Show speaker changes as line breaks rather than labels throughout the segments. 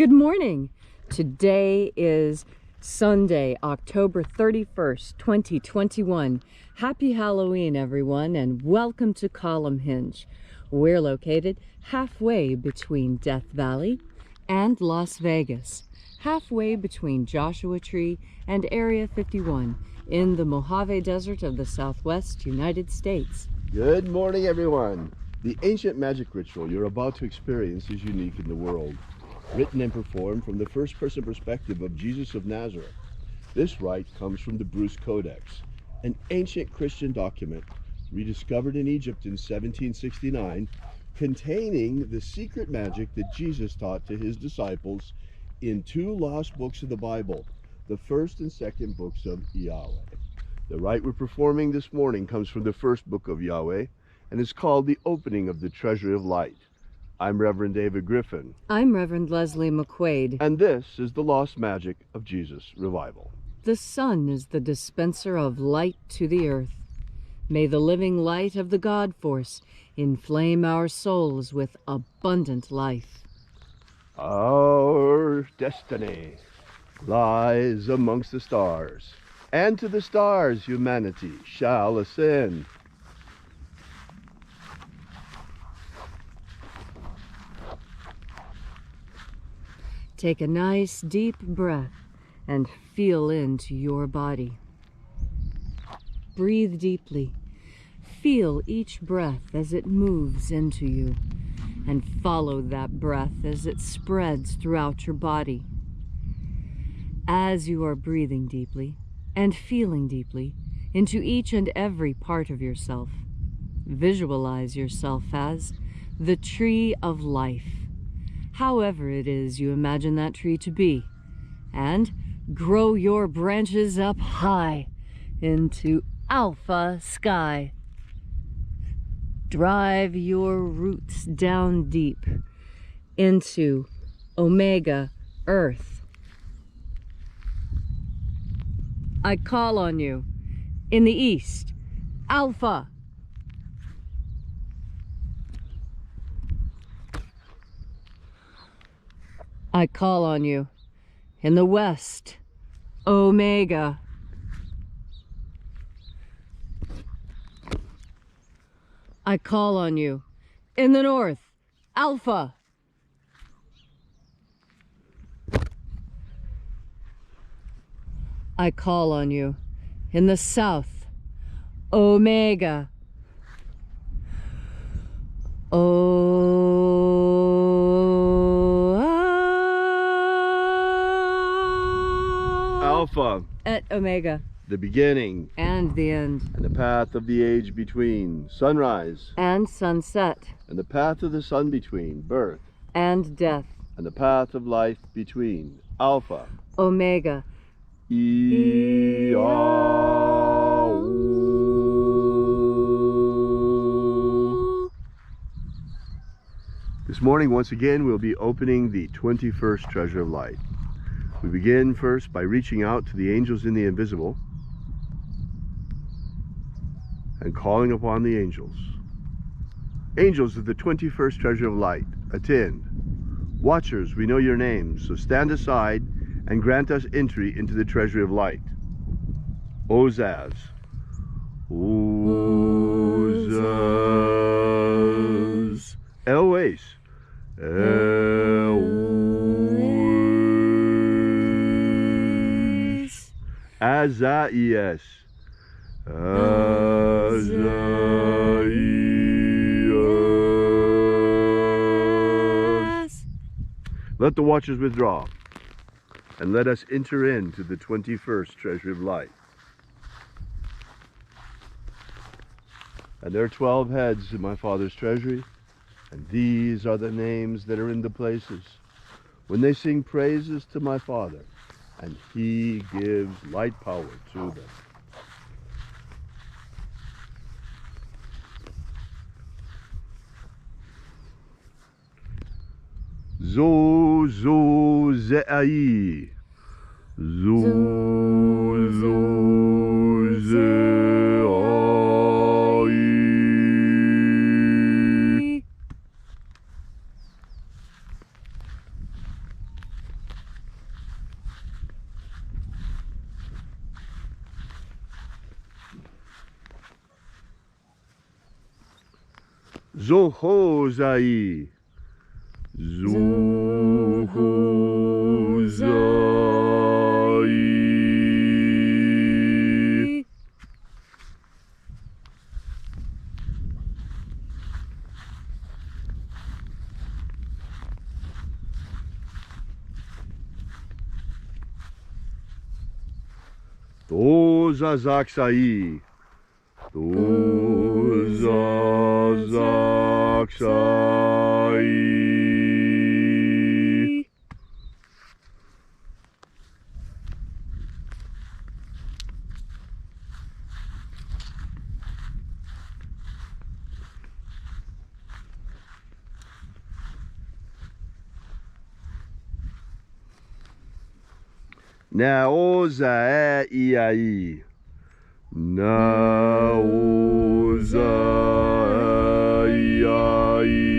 Good morning. Today is Sunday, October 31st, 2021. Happy Halloween, everyone, and welcome to Column Hinge. We're located halfway between Death Valley and Las Vegas, halfway between Joshua Tree and Area 51 in the Mojave Desert of the Southwest United States.
Good morning, everyone. The ancient magic ritual you're about to experience is unique in the world. Written and performed from the first-person perspective of Jesus of Nazareth. This rite comes from the Bruce Codex, an ancient Christian document rediscovered in Egypt in 1769, containing the secret magic that Jesus taught to his disciples in two lost books of the Bible, the first and second books of Yahweh. The rite we're performing this morning comes from the first book of Yahweh and is called the Opening of the Treasury of Light. I'm Reverend David Griffin.
I'm Reverend Leslie McQuade.
And this is the Lost Magic of Jesus Revival.
The sun is the dispenser of light to the earth. May the living light of the God Force inflame our souls with abundant life.
Our destiny lies amongst the stars, and to the stars humanity shall ascend.
Take a nice deep breath and feel into your body. Breathe deeply. Feel each breath as it moves into you, and follow that breath as it spreads throughout your body. As you are breathing deeply and feeling deeply into each and every part of yourself, visualize yourself as the tree of life, however it is you imagine that tree to be, and grow your branches up high into alpha sky. Drive your roots down deep into omega earth. I call on you in the east, alpha. I call on you in the west, omega. I call on you in the north, alpha. I call on you in the south, omega.
Alpha
At omega.
The beginning
And the end.
and the path of the age between, sunrise
And sunset.
and the path of the sun between, birth
And death.
and the path of life between, Alpha
Omega.
IAOE. This morning, once again, we'll be opening the 21st Treasure of Light. We begin first by reaching out to the angels in the invisible and calling upon the angels. Angels of the 21st Treasure of Light, attend. Watchers, we know your names, so stand aside and grant us entry into the Treasury of Light. Ozaz. Ozaz. Elwes. Elwes. Azaias. Azaias. Let the watchers withdraw, and let us enter into the 21st Treasury of Light. And there are 12 heads in my Father's treasury, and these are the names that are in the places when they sing praises to my Father, and he gives light power to them. Zo zo ze'ai. Zo zo ze'ai. Zohozai. Zohozai. Dozazaksai. Dozazaksai. Naoza iai. Naoza iai.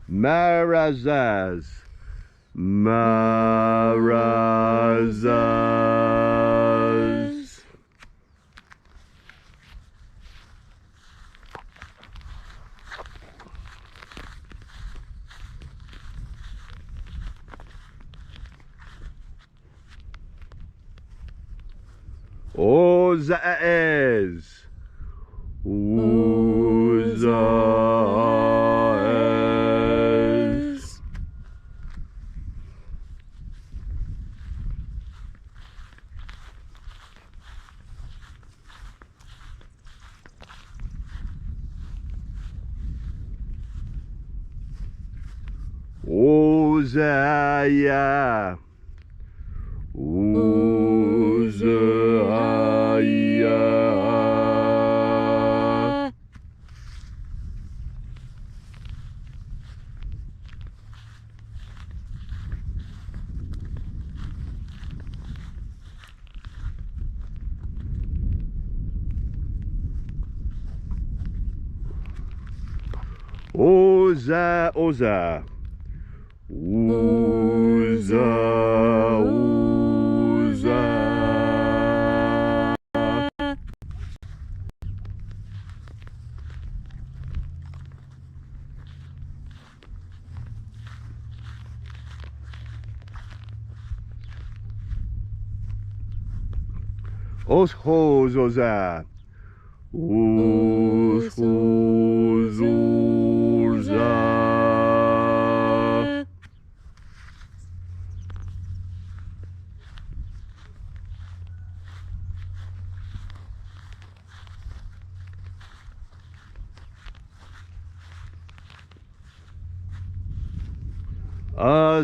Marazaz. Marazaz. Ozaez. Ozaez. Ozaya. Ozaya. Oza, Oza. Oza, Oza. Oshos, Oza. Oshos, Oza.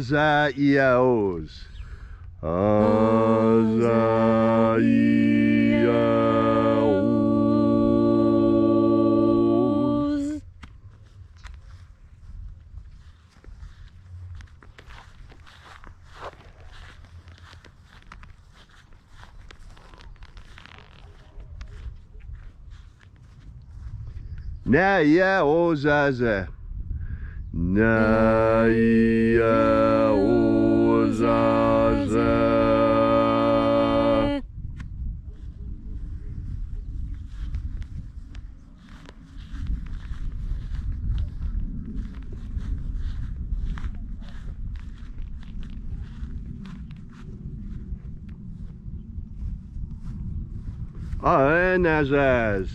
Azaiaos. Azaiaos. Naiaozaza. Naiaozaza. Anazaz.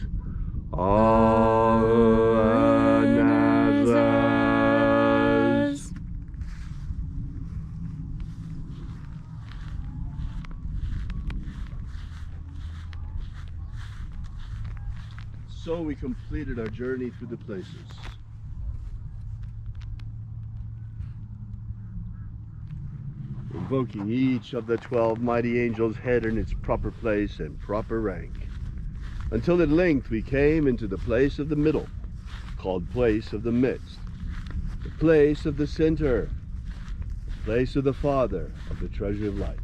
Anazaz. So we completed our journey through the places. Invoking each of the 12 mighty angels' head in its proper place and proper rank, until at length we came into the place of the middle, called place of the midst, the place of the center, the place of the Father of the treasure of light.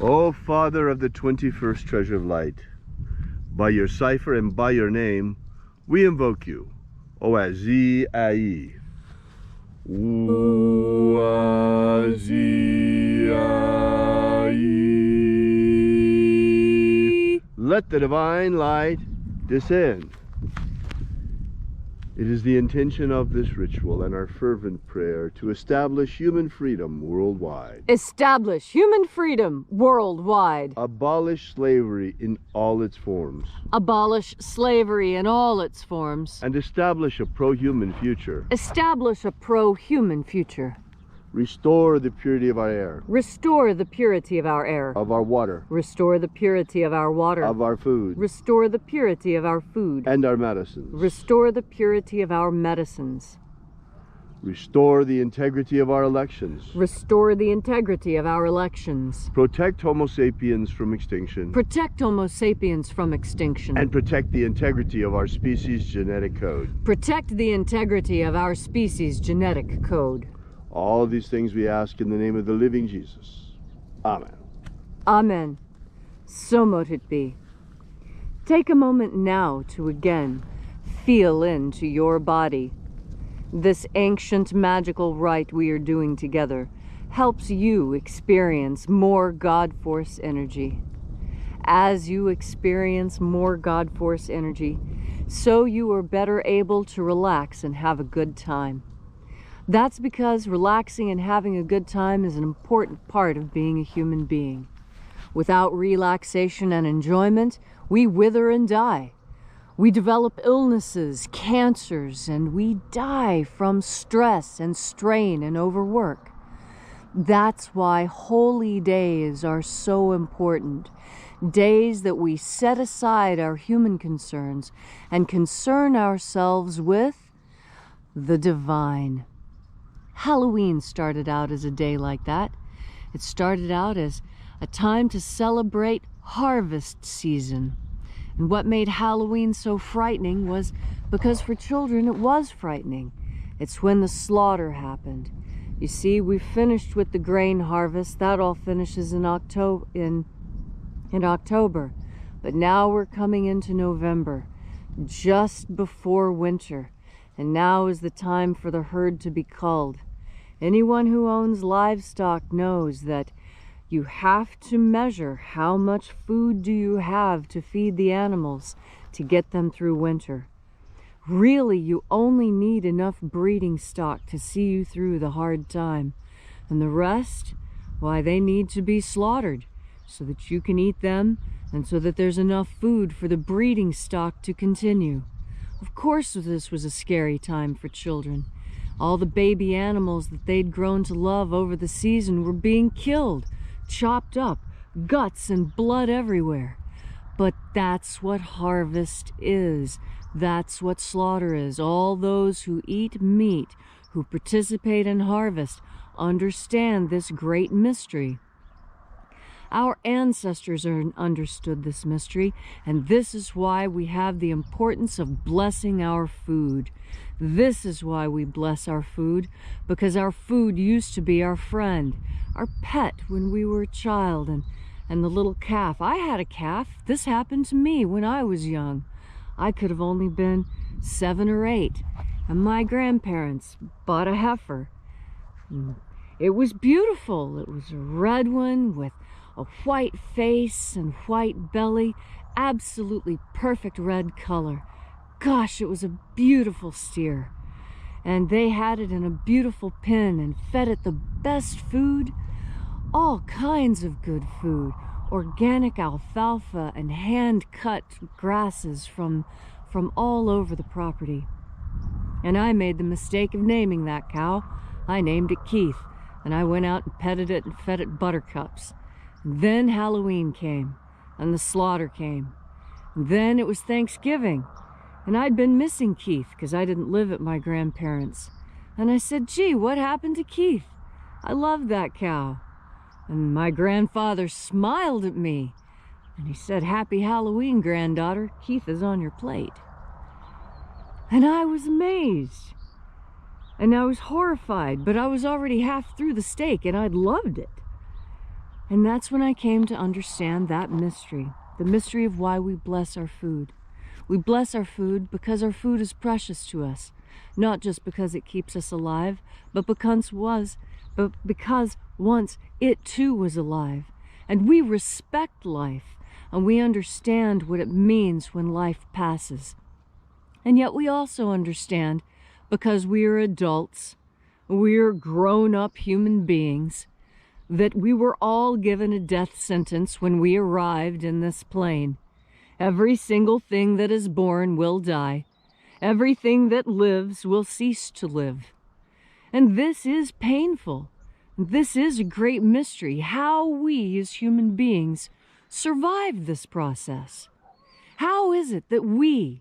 O Father of the 21st treasure of light, by your cipher and by your name, we invoke you, Oazi Ai. Oazi Ai. Let the divine light descend. It is the intention of this ritual and our fervent prayer to establish human freedom worldwide.
Establish human freedom worldwide.
Abolish slavery in all its forms.
Abolish slavery in all its forms.
And establish a pro-human future.
Establish a pro-human future.
Restore the purity of our air.
Restore the purity of our air.
Of our water.
Restore the purity of our water.
Of our food.
Restore the purity of our food.
And our medicines.
Restore the purity of our medicines.
Restore the integrity of our elections.
Restore the integrity of our elections.
Protect Homo sapiens from extinction.
Protect Homo sapiens from extinction.
And protect the integrity of our species' genetic code.
Protect the integrity of our species' genetic code.
All of these things we ask in the name of the living Jesus. Amen.
Amen. So mote it be. Take a moment now to again feel into your body. This ancient magical rite we are doing together helps you experience more God Force energy. As you experience more God Force energy, so you are better able to relax and have a good time. That's because relaxing and having a good time is an important part of being a human being. Without relaxation and enjoyment, we wither and die. We develop illnesses, cancers, and we die from stress and strain and overwork. That's why holy days are so important. Days that we set aside our human concerns and concern ourselves with the divine. Halloween started out as a day like that. It started out as a time to celebrate harvest season. And what made Halloween so frightening was because for children it was frightening. It's when the slaughter happened. You see, we finished with the grain harvest. That all finishes in October. But now we're coming into November, just before winter. And now is the time for the herd to be culled. Anyone who owns livestock knows that you have to measure how much food do you have to feed the animals to get them through winter. Really, you only need enough breeding stock to see you through the hard time. And the rest, why, they need to be slaughtered so that you can eat them and so that there's enough food for the breeding stock to continue. Of course, this was a scary time for children. All the baby animals that they'd grown to love over the season were being killed, chopped up, guts and blood everywhere. But that's what harvest is. That's what slaughter is. All those who eat meat, who participate in harvest, understand this great mystery. Our ancestors understood this mystery, and this is why we have the importance of blessing our food. This is why we bless our food, because our food used to be our friend, our pet when we were a child, and the little calf. I had a calf. This happened to me when I was young. I could have only been 7 or 8, and my grandparents bought a heifer. It was beautiful. It was a red one with a white face and white belly, absolutely perfect red color. Gosh, it was a beautiful steer. And they had it in a beautiful pen and fed it the best food, all kinds of good food, organic alfalfa and hand-cut grasses from all over the property. And I made the mistake of naming that cow. I named it Keith, and I went out and petted it and fed it buttercups. Then Halloween came, and the slaughter came. And then it was Thanksgiving, and I'd been missing Keith because I didn't live at my grandparents'. And I said, gee, what happened to Keith? I loved that cow. And my grandfather smiled at me, and he said, happy Halloween, granddaughter. Keith is on your plate. And I was amazed, and I was horrified, but I was already half through the steak, and I'd loved it. And that's when I came to understand that mystery, the mystery of why we bless our food. We bless our food because our food is precious to us, not just because it keeps us alive, but because once it too was alive. And we respect life, and we understand what it means when life passes. And yet we also understand, because we are adults, we are grown-up human beings, that we were all given a death sentence when we arrived in this plane. Every single thing that is born will die. Everything that lives will cease to live. And this is painful. This is a great mystery, how we as human beings survive this process. How is it that we,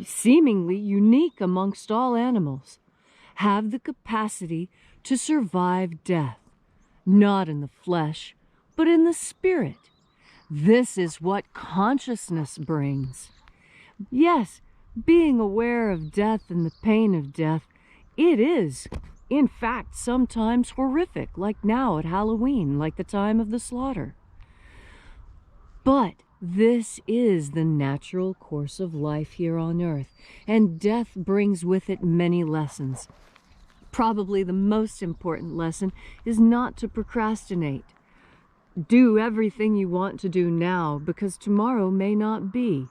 seemingly unique amongst all animals, have the capacity to survive death, not in the flesh, but in the spirit? This is what consciousness brings. Yes, being aware of death and the pain of death, it is, in fact, sometimes horrific, like now at Halloween, like the time of the slaughter. But this is the natural course of life here on earth, and death brings with it many lessons. Probably the most important lesson is not to procrastinate. Do everything you want to do now, because tomorrow may not be.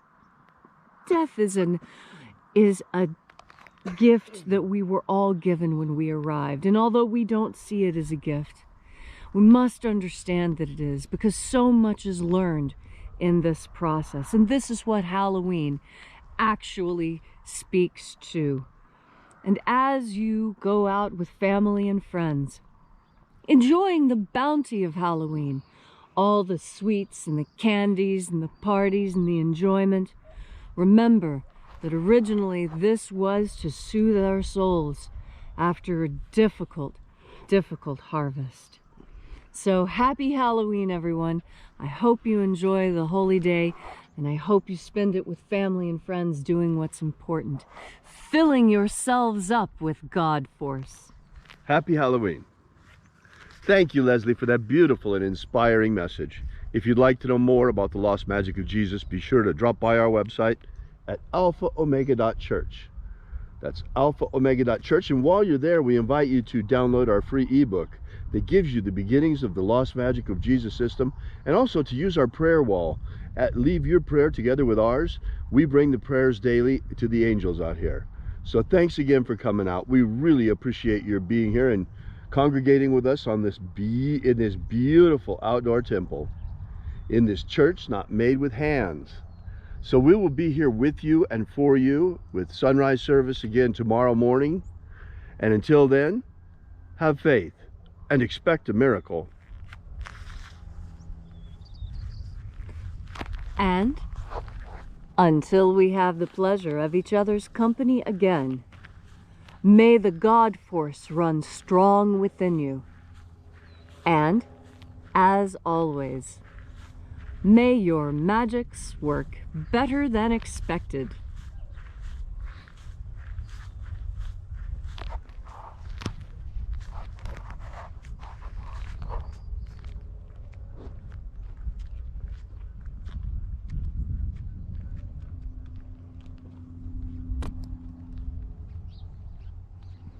Death is a gift that we were all given when we arrived, and although we don't see it as a gift, we must understand that it is, because so much is learned in this process. And this is what Halloween actually speaks to. And as you go out with family and friends, enjoying the bounty of Halloween, all the sweets and the candies and the parties and the enjoyment, remember that originally this was to soothe our souls after a difficult, difficult harvest. So happy Halloween, everyone. I hope you enjoy the holy day, and I hope you spend it with family and friends doing what's important, filling yourselves up with God force.
Happy Halloween. Thank you, Leslie, for that beautiful and inspiring message. If you'd like to know more about the lost magic of Jesus, be sure to drop by our website at alphaomega.church. That's alphaomega.church. And while you're there, we invite you to download our free ebook that gives you the beginnings of the lost magic of Jesus system, and also to use our prayer wall. Leave your prayer together with ours. We bring the prayers daily to the angels out here. So thanks again for coming out. We really appreciate your being here and congregating with us on in this beautiful outdoor temple, in this church not made with hands. So we will be here with you and for you with sunrise service again tomorrow morning. And until then, have faith and expect a miracle.
And until we have the pleasure of each other's company again, may the God force run strong within you. And, as always, may your magics work better than expected.